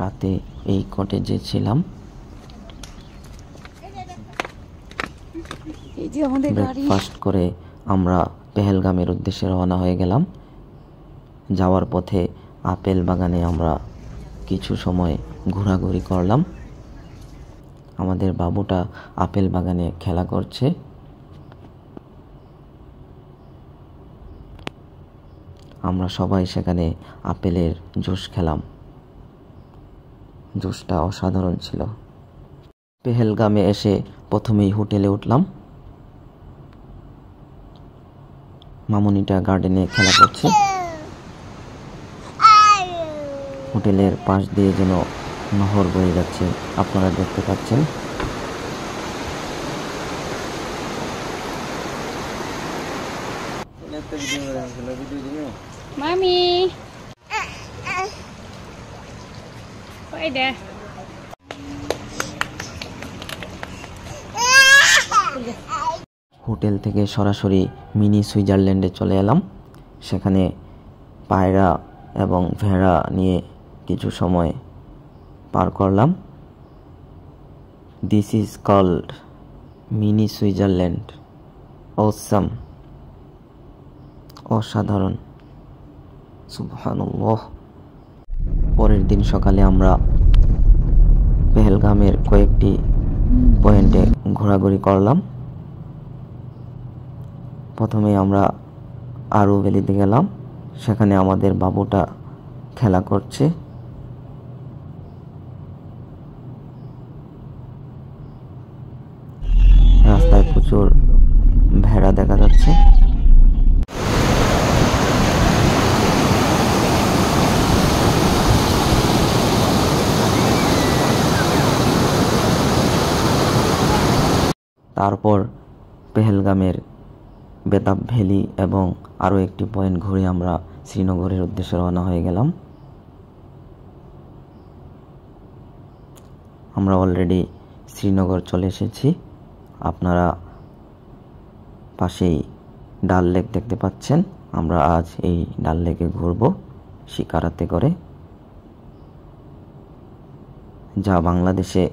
রাতে এই কটেজে ছিলাম। ব্রেকফাস্ট করে আমরা পেহেলগামের উদ্দেশ্যে রওনা হয়ে গেলাম। যাওয়ার পথে আপেল বাগানে আমরা কিছু সময় ঘোরাঘুরি করলাম। আমাদের বাবুটা আপেল বাগানে খেলা করছে। আমরা সবাই সেখানে আপেলের জুস খেলাম। জুসটা অসাধারণ ছিল। পেহেলগামে এসে প্রথমেই হোটেলে উঠলাম। মামুনিটা গার্ডেনে খেলা করছে। হোটেলের পাশ দিয়ে যেন নহর বয়ে যাচ্ছে, আপনারা দেখতে পাচ্ছেন। মামি হোটেল থেকে সরাসরি মিনি সুইজারল্যান্ডে চলে এলাম। সেখানে পায়রা এবং ভেড়া নিয়ে কিছু সময় পার করলাম। This is called mini Switzerland. Awesome, অসাধারণ, সুবহানাল্লাহ। পরের দিন সকালে আমরা পেহেলগামের কয়েকটি পয়েন্টে ঘোরাঘুরি করলাম। প্রথমে আমরা আরু ভ্যালিতে গেলাম। সেখানে আমাদের বাবুটা খেলা করছে। রাস্তায় প্রচুর ভেড়া দেখা যাচ্ছে। তারপর পেহেলগামের বেতাব ভ্যালি এবং আরও একটি পয়েন্ট ঘুরে আমরা শ্রীনগরের উদ্দেশ্যে রওনা হয়ে গেলাম। আমরা অলরেডি শ্রীনগর চলে এসেছি। আপনারা পাশেই ডাল লেক দেখতে পাচ্ছেন। আমরা আজ এই ডাল লেকে ঘুরব শিকারাতে করে, যা বাংলাদেশে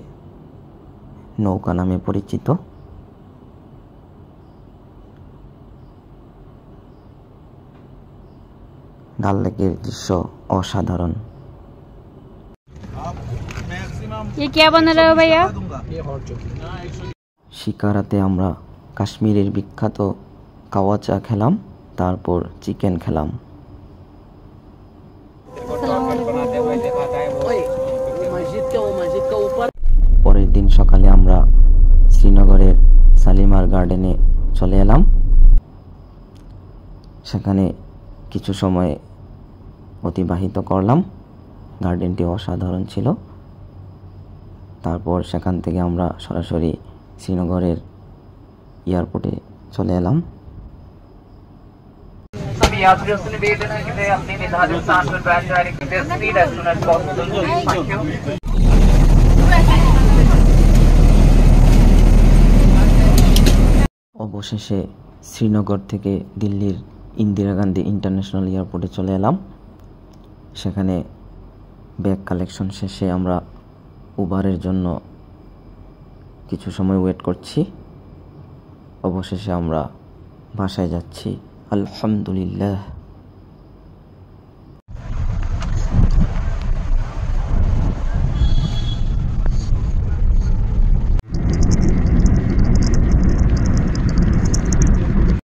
নৌকা নামে পরিচিত। ডাল লেকের দৃশ্য অসাধারণ। শিকারাতে আমরা কাশ্মীরের বিখ্যাত কাওয়া চা খেলাম, তারপর চিকেন খেলাম। পরের দিন সকালে আমরা শ্রীনগরের শালিমার গার্ডেনে চলে এলাম। সেখানে কিছু সময় অতিবাহিত করলাম। গার্ডেনটি অসাধারণ ছিল। তারপর সেখান থেকে আমরা সরাসরি শ্রীনগরের এয়ারপোর্টে চলে এলাম। অবশেষে শ্রীনগর থেকে দিল্লির ইন্দিরা গান্ধী ইন্টারন্যাশনাল এয়ারপোর্টে চলে এলাম। সেখানে ব্যাগ কালেকশন শেষে আমরা উবারের জন্য কিছু সময় ওয়েট করছি। অবশেষে আমরা বাসায় যাচ্ছি, আলহামদুলিল্লাহ।